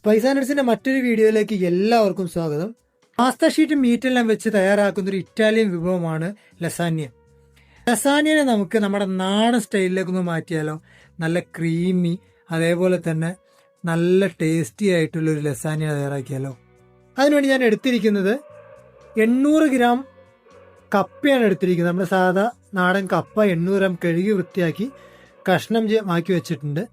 പൈസ നട്സിന്റെ മറ്റൊരു വീഡിയോയിലേക്ക് എല്ലാവർക്കും സ്വാഗതം. പാസ്ത ഷീറ്റും മീറ്റെല്ലാം വെച്ച് തയ്യാറാക്കുന്ന ഒരു ഇറ്റാലിയൻ വിഭവമാണ് ലസാന്യ. ലസാന്യനെ നമുക്ക് നമ്മുടെ നാടൻ സ്റ്റൈലിലേക്കൊന്ന് മാറ്റിയാലോ? നല്ല ക്രീമി, അതേപോലെ തന്നെ നല്ല ടേസ്റ്റി ആയിട്ടുള്ള ഒരു ലസാന്യ തയ്യാറാക്കിയാലോ? അതിനുവേണ്ടി ഞാൻ എടുത്തിരിക്കുന്നത് 800 ഗ്രാം കപ്പയാണ് എടുത്തിരിക്കുന്നത്. നമ്മുടെ സാധാ നാടൻ കപ്പ 800 ഗ്രാം കഴുകി വൃത്തിയാക്കി കഷ്ണം ആക്കി വെച്ചിട്ടുണ്ട്.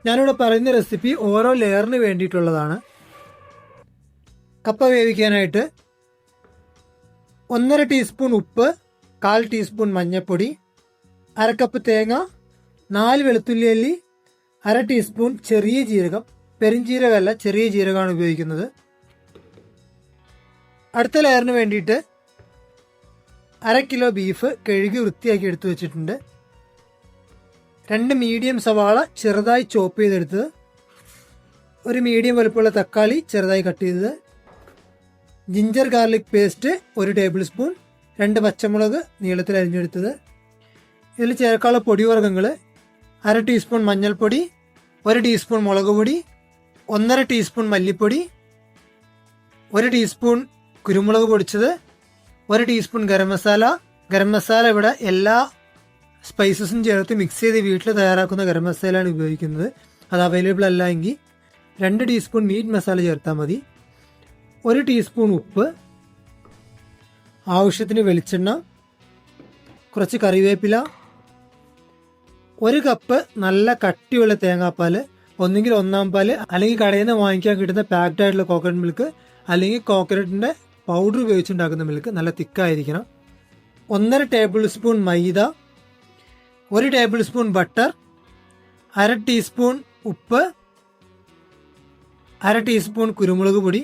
ഞാനിവിടെ പറയുന്ന റെസിപ്പി ഓരോ ലെയറിന് വേണ്ടിയിട്ടുള്ളതാണ്. കപ്പ വേവിക്കാനായിട്ട് 1.5 ടീസ്പൂൺ ഉപ്പ്, 1/4 ടീസ്പൂൺ മഞ്ഞൾപ്പൊടി, 1/2 കപ്പ് തേങ്ങ, 4 വെളുത്തുള്ളി അല്ലി, 1/2 ടീസ്പൂൺ ചെറിയ ജീരകം, പെരിഞ്ജീരകമല്ല ചെറിയ ജീരകമാണ് ഉപയോഗിക്കുന്നത്. അടുത്ത ലെയറിന് വേണ്ടിയിട്ട് 1/2 കിലോ ബീഫ് കഴുകി വൃത്തിയാക്കി എടുത്തു വെച്ചിട്ടുണ്ട്. 2 മീഡിയം സവാള ചെറുതായി ചോപ്പ് ചെയ്തെടുത്തത്, 1 മീഡിയം വലുപ്പമുള്ള തക്കാളി ചെറുതായി കട്ട് ചെയ്തത്, ginger garlic paste 1 table spoon, 2 പച്ചമുളക് നീളത്തിൽ അരിഞ്ഞെടുത്തത്. ഇതിൽ ചേർക്കാനുള്ള പൊടിവർഗ്ഗങ്ങൾ 1/2 ടീസ്പൂൺ മഞ്ഞൾപ്പൊടി, 1 ടീസ്പൂൺ മുളക് പൊടി, 1.5 ടീസ്പൂൺ മല്ലിപ്പൊടി, 1 ടീസ്പൂൺ കുരുമുളക് പൊടിച്ചത്, 1 ടീസ്പൂൺ ഗരം മസാല. ഗരം മസാല ഇവിടെ എല്ലാ സ്പൈസസും ചേർത്ത് മിക്സ് ചെയ്ത് വീട്ടിൽ തയ്യാറാക്കുന്ന ഗരം മസാലയാണ് ഉപയോഗിക്കുന്നത്. അത് അവൈലബിൾ അല്ല എങ്കിൽ 2 ടീസ്പൂൺ മീറ്റ് മസാല ചേർത്താൽ മതി. 1 ടീസ്പൂൺ ഉപ്പ്, ആവശ്യത്തിന് വെളിച്ചെണ്ണ, കുറച്ച് കറിവേപ്പില, 1 കപ്പ് നല്ല കട്ടിയുള്ള തേങ്ങാപ്പാൽ, ഒന്നുകിൽ 1/4 പാല് അല്ലെങ്കിൽ കടയിൽ നിന്ന് വാങ്ങിക്കാൻ കിട്ടുന്ന പാക്ഡ് ആയിട്ടുള്ള കോക്കനട്ട് മിൽക്ക്, അല്ലെങ്കിൽ കോക്കനട്ടിൻ്റെ പൗഡർ ഉപയോഗിച്ചുണ്ടാക്കുന്ന മിൽക്ക്, നല്ല തിക്കായിരിക്കണം. 1.5 ടേബിൾ സ്പൂൺ മൈദ, 1 ടേബിൾ സ്പൂൺ ബട്ടർ, 1/2 ടീസ്പൂൺ ഉപ്പ്, 1/2 ടീസ്പൂൺ കുരുമുളക് പൊടി.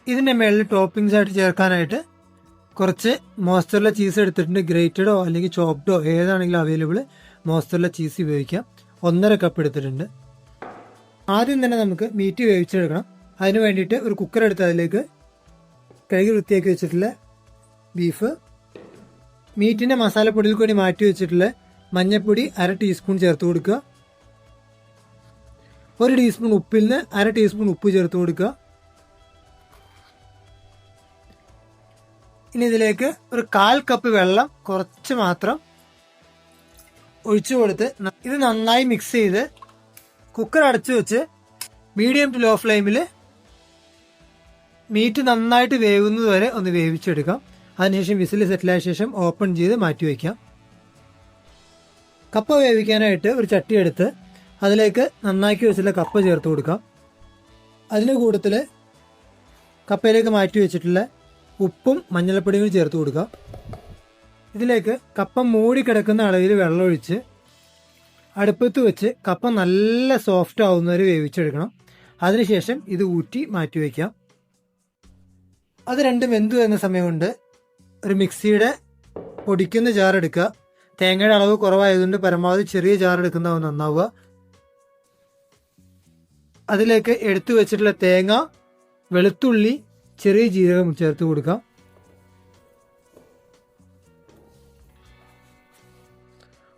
ഇതിൻ്റെ മേളിൽ ടോപ്പിംഗ്സ് ആയിട്ട് ചേർക്കാനായിട്ട് കുറച്ച് മോസ്സറല്ല ചീസ് എടുത്തിട്ടുണ്ട്. ഗ്രേറ്റഡോ അല്ലെങ്കിൽ ചോപ്ഡോ ഏതാണെങ്കിലും അവൈലബിൾ മോസ്സറല്ല ചീസ് ഉപയോഗിക്കാം. 1.5 കപ്പ് എടുത്തിട്ടുണ്ട്. ആദ്യം തന്നെ നമുക്ക് മീറ്റ് വേവിച്ചെടുക്കണം. അതിന് വേണ്ടിയിട്ട് ഒരു കുക്കർ എടുത്ത് അതിലേക്ക് കഴുകി വൃത്തിയാക്കി വെച്ചിട്ടുള്ള ബീഫ്, മീറ്റിൻ്റെ മസാലപ്പൊടിയിൽ കൂടി മാറ്റി വെച്ചിട്ടുള്ള മഞ്ഞൾപ്പൊടി 1/2 ടീസ്പൂൺ ചേർത്ത് കൊടുക്കുക. 1 ടീസ്പൂൺ ഉപ്പിൽ നിന്ന് 1/2 ടീസ്പൂൺ ഉപ്പ് ചേർത്ത് കൊടുക്കുക. ഇനി ഇതിലേക്ക് ഒരു 1/4 കപ്പ് വെള്ളം കുറച്ച് മാത്രം ഒഴിച്ചു കൊടുത്ത് ഇത് നന്നായി മിക്സ് ചെയ്ത് കുക്കർ അടച്ചു വെച്ച് മീഡിയം ടു ലോ ഫ്ലെയിമിൽ മീറ്റ് നന്നായിട്ട് വേവുന്നത് വരെ ഒന്ന് വേവിച്ചെടുക്കാം. അതിനുശേഷം വിസിൽ സെറ്റിലായ ശേഷം ഓപ്പൺ ചെയ്ത് മാറ്റി വയ്ക്കാം. കപ്പ വേവിക്കാനായിട്ട് ഒരു ചട്ടി എടുത്ത് അതിലേക്ക് നന്നാക്കി വെച്ചിട്ടുള്ള കപ്പ ചേർത്ത് കൊടുക്കാം. അതിൻ്റെ കൂട്ടത്തിൽ കപ്പയിലേക്ക് മാറ്റി വെച്ചിട്ടുള്ള ഉപ്പും മഞ്ഞൾപ്പൊടിയും ചേർത്ത് കൊടുക്കുക. ഇതിലേക്ക് കപ്പ മൂടി കിടക്കുന്ന അളവിൽ വെള്ളമൊഴിച്ച് അടുപ്പത്ത് വെച്ച് കപ്പ നല്ല സോഫ്റ്റ് ആവുന്നവരെ വേവിച്ചെടുക്കണം. അതിനുശേഷം ഇത് ഊറ്റി മാറ്റി വയ്ക്കാം. അത് രണ്ടും വെന്തു വരുന്ന സമയം കൊണ്ട് ഒരു മിക്സിയുടെ പൊടിക്കുന്ന ജാർ എടുക്കുക. തേങ്ങയുടെ അളവ് കുറവായതുകൊണ്ട് പരമാവധി ചെറിയ ജാർ എടുക്കുന്നതാണ് നന്നാവുക. അതിലേക്ക് എടുത്തു വെച്ചിട്ടുള്ള തേങ്ങ, വെളുത്തുള്ളി, ചെറിയ ജീരകം ചേർത്ത് കൊടുക്കാം.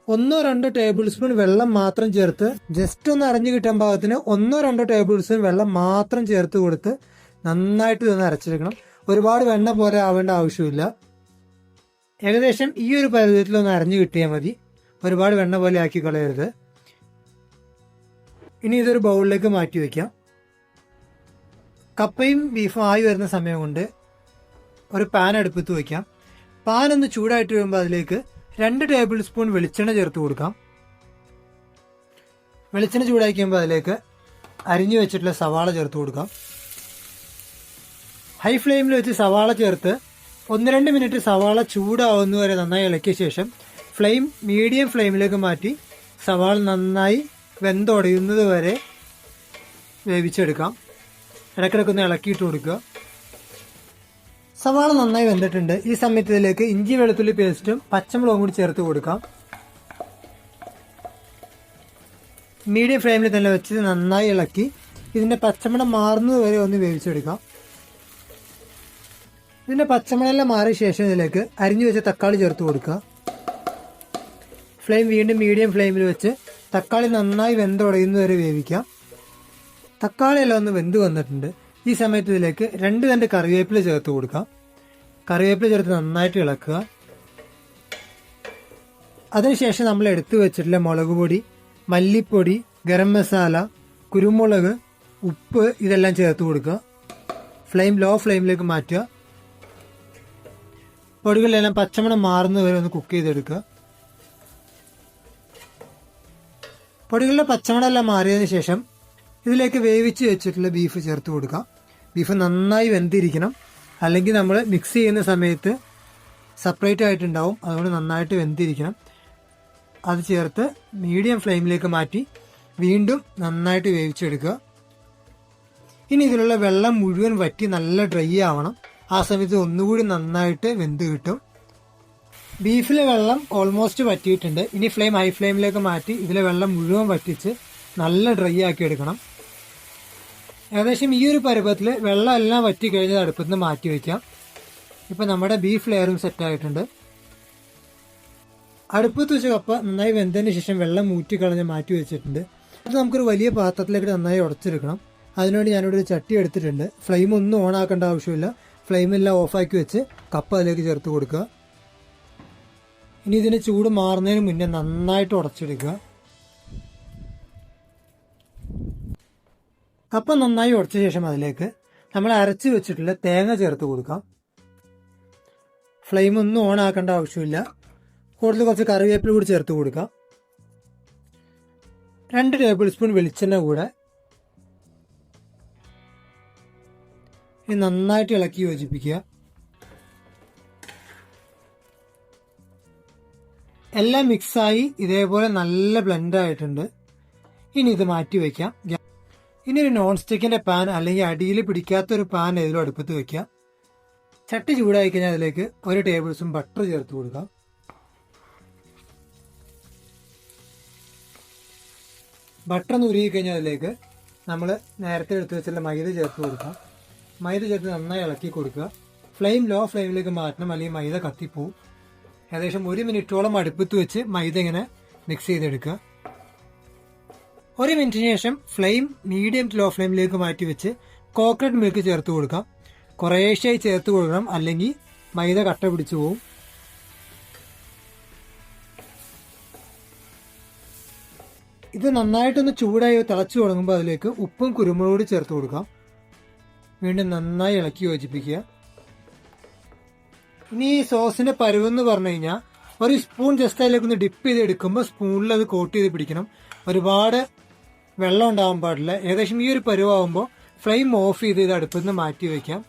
ഒന്നോ 2 ടേബിൾ സ്പൂൺ വെള്ളം മാത്രം ചേർത്ത് ജസ്റ്റ് ഒന്ന് അരഞ്ഞു കിട്ടാൻ പാകത്തിന് 1-2 ടേബിൾ സ്പൂൺ വെള്ളം മാത്രം ചേർത്ത് കൊടുത്ത് നന്നായിട്ട് ഇതൊന്ന് അരച്ചെടുക്കണം. ഒരുപാട് വെണ്ണ പോലെ ആവേണ്ട ആവശ്യമില്ല. ഏകദേശം ഈ ഒരു പരുവത്തിലൊന്ന് അരഞ്ഞു കിട്ടിയാൽ മതി. ഒരുപാട് വെണ്ണ പോലെ ആക്കി കളയരുത്. ഇനി ഇതൊരു ബൗളിലേക്ക് മാറ്റി വയ്ക്കാം. കപ്പയും ബീഫും ആയി വരുന്ന സമയം കൊണ്ട് ഒരു പാൻ അടുപ്പത്ത് വയ്ക്കാം. പാൻ ഒന്ന് ചൂടായിട്ട് വരുമ്പോൾ അതിലേക്ക് 2 ടേബിൾ സ്പൂൺ വെളിച്ചെണ്ണ ചേർത്ത് കൊടുക്കാം. വെളിച്ചെണ്ണ ചൂടാക്കിയുമ്പോൾ അതിലേക്ക് അരിഞ്ഞു വെച്ചിട്ടുള്ള സവാള ചേർത്ത് കൊടുക്കാം. ഹൈ ഫ്ലെയിമിൽ വെച്ച് സവാള ചേർത്ത് 1-2 മിനിറ്റ് സവാള ചൂടാവുന്നവരെ നന്നായി ഇളക്കിയ ശേഷം ഫ്ലെയിം മീഡിയം ഫ്ലെയിമിലേക്ക് മാറ്റി സവാള നന്നായി വെന്തുടയുന്നത് വരെ വേവിച്ചെടുക്കാം. ഇടയ്ക്കിടയ്ക്കൊന്ന് ഇളക്കിയിട്ട് കൊടുക്കുക. സവാള നന്നായി വെന്തിട്ടുണ്ട്. ഈ സമയത്ത് ഇതിലേക്ക് ഇഞ്ചി വെളുത്തുള്ളി പേസ്റ്റും പച്ചമുളകും കൂടി ചേർത്ത് കൊടുക്കാം. മീഡിയം ഫ്ലെയിമിൽ തന്നെ വെച്ച് നന്നായി ഇളക്കി ഇതിൻ്റെ പച്ചമണം മാറുന്നത് വരെ ഒന്ന് വേവിച്ചെടുക്കാം. ഇതിൻ്റെ പച്ചമണമെല്ലാം മാറിയ ശേഷം ഇതിലേക്ക് അരിഞ്ഞു വെച്ച തക്കാളി ചേർത്ത് കൊടുക്കുക. ഫ്ലെയിം വീണ്ടും മീഡിയം ഫ്ലെയിമിൽ വെച്ച് തക്കാളി നന്നായി വെന്തുടയുന്നവരെ വേവിക്കാം. തക്കാളി എല്ലാം ഒന്ന് വെന്ത് വന്നിട്ടുണ്ട്. ഈ സമയത്ത് ഇതിലേക്ക് 2 തണ്ട് കറിവേപ്പില ചേർത്ത് കൊടുക്കാം. കറിവേപ്പില ചേർത്ത് നന്നായിട്ട് ഇളക്കുക. അതിനുശേഷം നമ്മൾ എടുത്തു വെച്ചിട്ടുള്ള മുളക് പൊടി, മല്ലിപ്പൊടി, ഗരം മസാല, കുരുമുളക്, ഉപ്പ് ഇതെല്ലാം ചേർത്ത് കൊടുക്കുക. ലോ ഫ്ലെയിമിലേക്ക് മാറ്റുക. പൊടികളെല്ലാം പച്ചമണം മാറുന്നവരെ ഒന്ന് കുക്ക് ചെയ്തെടുക്കുക. പൊടികളുടെ പച്ചമണം എല്ലാം മാറിയതിനു ശേഷം ഇതിലേക്ക് വേവിച്ച് വെച്ചിട്ടുള്ള ബീഫ് ചേർത്ത് കൊടുക്കാം. ബീഫ് നന്നായി വെന്തിരിക്കണം, അല്ലെങ്കിൽ നമ്മൾ മിക്സ് ചെയ്യുന്ന സമയത്ത് സെപ്പറേറ്റ് ആയിട്ടുണ്ടാവും. അതുകൊണ്ട് നന്നായിട്ട് വെന്തിരിക്കണം. അത് ചേർത്ത് മീഡിയം ഫ്ലെയിമിലേക്ക് മാറ്റി വീണ്ടും നന്നായിട്ട് വേവിച്ചെടുക്കുക. ഇനി ഇതിലുള്ള വെള്ളം മുഴുവൻ വറ്റി നല്ല ഡ്രൈ ആവണം. ആ സമയത്ത് ഒന്നുകൂടി നന്നായിട്ട് വെന്ത് കിട്ടും. ബീഫിലെ വെള്ളം ഓൾമോസ്റ്റ് വറ്റിയിട്ടുണ്ട്. ഇനി ഫ്ലെയിം ഹൈ ഫ്ലെയിമിലേക്ക് മാറ്റി ഇതിലെ വെള്ളം മുഴുവൻ വറ്റിച്ച് നല്ല ഡ്രൈ ആക്കി എടുക്കണം. ഏകദേശം ഈ ഒരു പരുവത്തിൽ വെള്ളം എല്ലാം വറ്റി കഴിഞ്ഞത് അടുപ്പത്ത് നിന്ന് മാറ്റി വയ്ക്കാം. ഇപ്പം നമ്മുടെ ബീഫ് ലെയറും സെറ്റായിട്ടുണ്ട്. അടുപ്പത്ത് വെച്ച കപ്പ നന്നായി വെന്തതിന് ശേഷം വെള്ളം ഊറ്റിക്കളഞ്ഞ് മാറ്റി വെച്ചിട്ടുണ്ട്. അത് നമുക്കൊരു വലിയ പാത്രത്തിലേക്ക് നന്നായി ഉടച്ചെടുക്കണം. അതിനുവേണ്ടി ഞാനിവിടെ ഒരു ചട്ടി എടുത്തിട്ടുണ്ട്. ഫ്ലെയിം ഒന്നും ഓൺ ആക്കേണ്ട ആവശ്യമില്ല. ഫ്ലെയിമെല്ലാം ഓഫാക്കി വെച്ച് കപ്പ അതിലേക്ക് ചേർത്ത് കൊടുക്കുക. ഇനി ഇതിന് ചൂട് മാറുന്നതിന് മുന്നേ നന്നായിട്ട് ഉടച്ചെടുക്കുക. കപ്പ നന്നായി ഉടച്ച ശേഷം അതിലേക്ക് നമ്മൾ അരച്ച് വെച്ചിട്ടുള്ള തേങ്ങ ചേർത്ത് കൊടുക്കാം. ഫ്ലെയിം ഒന്നും ഓൺ ആക്കേണ്ട ആവശ്യമില്ല. കൂടുതൽ കുറച്ച് കറിവേപ്പില കൂടി ചേർത്ത് കൊടുക്കാം. 2 ടേബിൾ സ്പൂൺ വെളിച്ചെണ്ണ കൂടെ നന്നായിട്ട് ഇളക്കി യോജിപ്പിക്കുക. എല്ലാം മിക്സായി ഇതേപോലെ നല്ല ബ്ലെൻഡ് ആയിട്ടുണ്ട്. ഇനി ഇത് മാറ്റി വയ്ക്കാം. ഇനി ഒരു നോൺ സ്റ്റിക്കിന്റെ പാൻ അല്ലെങ്കിൽ അടിയിൽ പിടിക്കാത്തൊരു പാൻ ഏതിലും അടുപ്പത്ത് വെക്കാം. ചട്ടി ചൂടായി കഴിഞ്ഞാൽ അതിലേക്ക് 1 ടേബിൾ സ്പൂൺ ബട്ടർ ചേർത്ത് കൊടുക്കാം. ബട്ടർ ഒന്ന് ഉരുകി കഴിഞ്ഞാൽ അതിലേക്ക് നമ്മൾ നേരത്തെ എടുത്തു വെച്ചുള്ള മൈദ ചേർത്ത് കൊടുക്കാം. മൈദ ചേർത്ത് നന്നായി ഇളക്കി കൊടുക്കുക. ഫ്ലെയിം ലോ ഫ്ലെയിമിലേക്ക് മാറ്റണം, അല്ലെങ്കിൽ മൈദ കത്തിപ്പോവും. ഏകദേശം 1 മിനിറ്റോളം അടുപ്പത്ത് വെച്ച് മൈദ ഇങ്ങനെ മിക്സ് ചെയ്തെടുക്കുക. 1 മിനിറ്റിന് ശേഷം ഫ്ലെയിം മീഡിയം ടു ലോ ഫ്ലെയിമിലേക്ക് മാറ്റി വെച്ച് കോക്കനട്ട് മിൽക്ക് ചേർത്ത് കൊടുക്കാം. കുറേശ്ശായി ചേർത്ത് കൊടുക്കണം, അല്ലെങ്കിൽ മൈദ കട്ട പിടിച്ചു പോവും. ഇത് നന്നായിട്ടൊന്ന് ചൂടായി തിളച്ചു തുടങ്ങുമ്പോൾ അതിലേക്ക് ഉപ്പും കുരുമുളക് പൊടി ചേർത്ത് കൊടുക്കാം. വീണ്ടും നന്നായി ഇളക്കി യോജിപ്പിക്കുക. ഇനി ഈ സോസിന്റെ പരുവെന്ന് പറഞ്ഞു കഴിഞ്ഞാൽ 1 സ്പൂൺ ജസ്റ്റ് അതിലേക്കൊന്ന് ഡിപ്പ് ചെയ്ത് എടുക്കുമ്പോൾ സ്പൂണിൽ അത് കോട്ട് ചെയ്ത് പിടിക്കണം. ഒരുപാട് വെള്ളം ഉണ്ടാവാൻ പാടില്ല. ഏകദേശം ഈ ഒരു പരുവാകുമ്പോൾ ഫ്ലെയിം ഓഫ് ചെയ്ത് ഇത് അടുപ്പിൽ നിന്ന് മാറ്റി വയ്ക്കാം.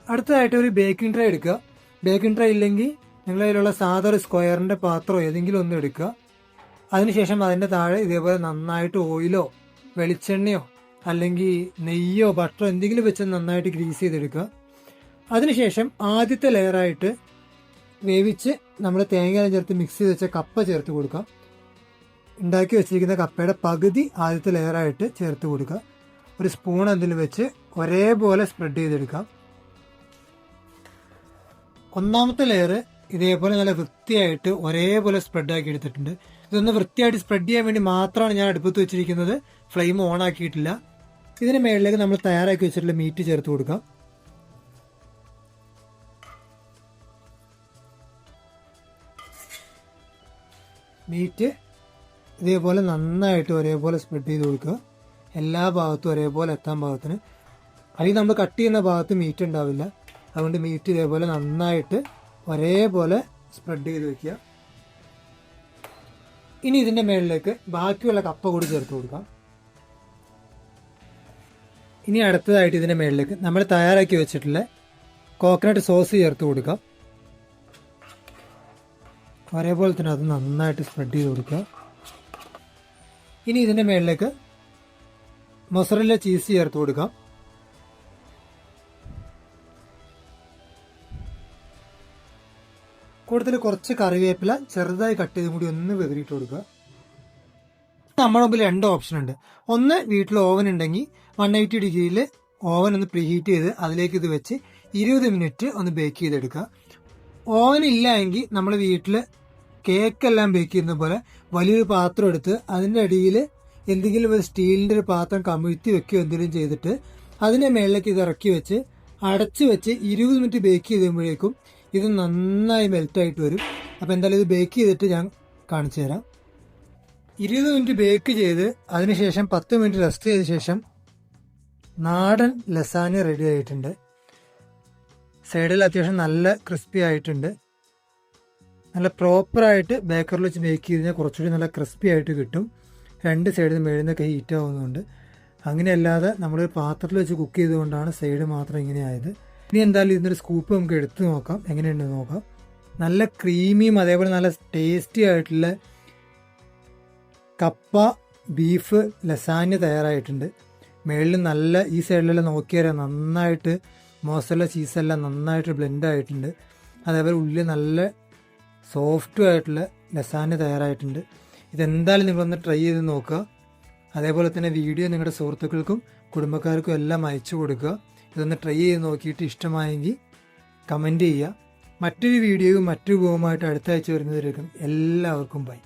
അടുത്തതായിട്ട് ഒരു ബേക്കിംഗ് ട്രേ എടുക്കുക. ബേക്കിംഗ് ട്രേ ഇല്ലെങ്കിൽ നിങ്ങളുടെ കയ്യിലുള്ള സാധാ ഒരു സ്ക്വയറിന്റെ പാത്രമോ ഏതെങ്കിലും ഒന്ന് എടുക്കുക. അതിനുശേഷം അതിൻ്റെ താഴെ ഇതേപോലെ നന്നായിട്ട് ഓയിലോ വെളിച്ചെണ്ണയോ അല്ലെങ്കിൽ നെയ്യോ ബട്ടറോ എന്തെങ്കിലും വെച്ച് നന്നായിട്ട് ഗ്രീസ് ചെയ്തെടുക്കുക. അതിനുശേഷം ആദ്യത്തെ ലെയറായിട്ട് വേവിച്ച് നമ്മൾ തേങ്ങ ചേർത്ത് മിക്സ് ചെയ്ത് വെച്ച കപ്പ ചേർത്ത് കൊടുക്കാം. ഉണ്ടാക്കി വെച്ചിരിക്കുന്ന കപ്പയുടെ പകുതി ആദ്യത്തെ ലെയറായിട്ട് ചേർത്ത് കൊടുക്കുക. ഒരു സ്പൂൺ അതിൽ വെച്ച് ഒരേപോലെ സ്പ്രെഡ് ചെയ്തെടുക്കാം. ഒന്നാമത്തെ ലെയർ ഇതേപോലെ നല്ല വൃത്തിയായിട്ട് ഒരേപോലെ സ്പ്രെഡാക്കി എടുത്തിട്ടുണ്ട്. ഇതൊന്ന് വൃത്തിയായിട്ട് സ്പ്രെഡ് ചെയ്യാൻ വേണ്ടി മാത്രമാണ് ഞാൻ അടുപ്പത്ത് വെച്ചിരിക്കുന്നത്. ഫ്ലെയിം ഓൺ ആക്കിയിട്ടില്ല. ഇതിന് മുകളിലേക്ക് നമ്മൾ തയ്യാറാക്കി വെച്ചിട്ടുള്ള മീറ്റ് ചേർത്ത് കൊടുക്കാം. മീറ്റ് ഇതേപോലെ നന്നായിട്ട് ഒരേപോലെ സ്പ്രെഡ് ചെയ്ത് കൊടുക്കുക. എല്ലാ ഭാഗത്തും ഒരേപോലെ എത്താൻ ഭാഗത്തിന്. അല്ലെങ്കിൽ നമ്മൾ കട്ട് ചെയ്യുന്ന ഭാഗത്ത് മീറ്റ് ഉണ്ടാവില്ല. അതുകൊണ്ട് മീറ്റ് ഇതേപോലെ നന്നായിട്ട് ഒരേപോലെ സ്പ്രെഡ് ചെയ്ത് വെക്കുക. ഇനി ഇതിൻ്റെ മുകളിലേക്ക് ബാക്കിയുള്ള കപ്പ കൂടി ചേർത്ത് കൊടുക്കാം. ഇനി അടുത്തതായിട്ട് ഇതിൻ്റെ മുകളിലേക്ക് നമ്മൾ തയ്യാറാക്കി വെച്ചിട്ടുള്ള കോക്കനട്ട് സോസ് ചേർത്ത് കൊടുക്കാം. ഒരേപോലെ തന്നെ അത് നന്നായിട്ട് സ്പ്രെഡ് ചെയ്ത് കൊടുക്കുക. ഇനി ഇതിൻ്റെ മുകളിലേക്ക് മൊസറല്ല ചീസ് ചേർത്ത് കൊടുക്കാം. കൂടുതൽ കുറച്ച് കറിവേപ്പില ചെറുതായി കട്ട് ചെയ്തും കൂടി ഒന്ന് വെതിരിട്ട് കൊടുക്കുക. നമ്മുടെ മുമ്പിൽ 2 ഓപ്ഷൻ ഉണ്ട്. ഒന്ന്, വീട്ടിൽ ഓവൻ ഉണ്ടെങ്കിൽ 180 ഡിഗ്രിയിൽ ഓവൻ ഒന്ന് പ്രീഹീറ്റ് ചെയ്ത് അതിലേക്ക് ഇത് വെച്ച് 20 മിനിറ്റ് ഒന്ന് ബേക്ക് ചെയ്തെടുക്കുക. ഓവൻ ഇല്ല എങ്കിൽ നമ്മൾ വീട്ടിൽ കേക്കെല്ലാം ബേക്ക് ചെയ്യുന്ന പോലെ വലിയൊരു പാത്രം എടുത്ത് അതിൻ്റെ അടിയിൽ എന്തെങ്കിലും ഒരു സ്റ്റീലിൻ്റെ ഒരു പാത്രം കമിഴ്ത്തി വെക്കുകയോ എന്തെങ്കിലും ചെയ്തിട്ട് അതിൻ്റെ മേളിലേക്ക് ഇത് ഇറക്കി വെച്ച് അടച്ച് വെച്ച് 20 മിനിറ്റ് ബേക്ക് ചെയ്യുമ്പോഴേക്കും ഇത് നന്നായി മെൽറ്റായിട്ട് വരും. അപ്പോൾ എന്തായാലും ഇത് ബേക്ക് ചെയ്തിട്ട് ഞാൻ കാണിച്ചു തരാം. 20 മിനിറ്റ് ബേക്ക് ചെയ്ത് അതിനുശേഷം 10 മിനിറ്റ് റെസ്റ്റ് ചെയ്ത ശേഷം നാടൻ ലസാന റെഡി ആയിട്ടുണ്ട്. സൈഡിൽ അത്യാവശ്യം നല്ല ക്രിസ്പി ആയിട്ടുണ്ട്. നല്ല പ്രോപ്പറായിട്ട് ബേക്കറിൽ വെച്ച് ബേക്ക് ചെയ്ത് കഴിഞ്ഞാൽ കുറച്ചുകൂടി നല്ല ക്രിസ്പി ആയിട്ട് കിട്ടും. രണ്ട് സൈഡിൽ നിന്ന് മേളിൽ നിന്നൊക്കെ ഹീറ്റ് ആവുന്നുണ്ട്. അങ്ങനെയല്ലാതെ നമ്മൾ പാത്രത്തിൽ വെച്ച് കുക്ക് ചെയ്തുകൊണ്ടാണ് സൈഡ് മാത്രം ഇങ്ങനെ ആയത്. ഇനി എന്തായാലും ഇതിനൊരു സ്കൂപ്പ് നമുക്ക് എടുത്ത് നോക്കാം, എങ്ങനെയുണ്ടെന്ന് നോക്കാം. നല്ല ക്രീമിയും അതേപോലെ നല്ല ടേസ്റ്റി ആയിട്ടുള്ള കപ്പ ബീഫ് ലസാന്യ തയ്യാറായിട്ടുണ്ട്. മേളിൽ നല്ല ഈ സൈഡിലെല്ലാം നോക്കിയാൽ നന്നായിട്ട് മോസറല്ല ചീസെല്ലാം നന്നായിട്ട് ബ്ലെൻഡ് ആയിട്ടുണ്ട്. അതേപോലെ ഉള്ളിൽ നല്ല സോഫ്റ്റും ആയിട്ടുള്ള ലസാന്യ തയ്യാറായിട്ടുണ്ട്. ഇതെന്തായാലും നിങ്ങളൊന്ന് ട്രൈ ചെയ്ത് നോക്കുക. അതേപോലെ തന്നെ വീഡിയോ നിങ്ങളുടെ സുഹൃത്തുക്കൾക്കും കുടുംബക്കാർക്കും എല്ലാം അയച്ചു കൊടുക്കുക. ഇതൊന്ന് ട്രൈ ചെയ്ത് നോക്കിയിട്ട് ഇഷ്ടമായെങ്കിൽ കമൻറ്റ് ചെയ്യുക. മറ്റൊരു വീഡിയോയും മറ്റൊരു വിഭവമായിട്ട് അടുത്ത ആഴ്ച വരുന്നതിലേക്കും എല്ലാവർക്കും ബൈ.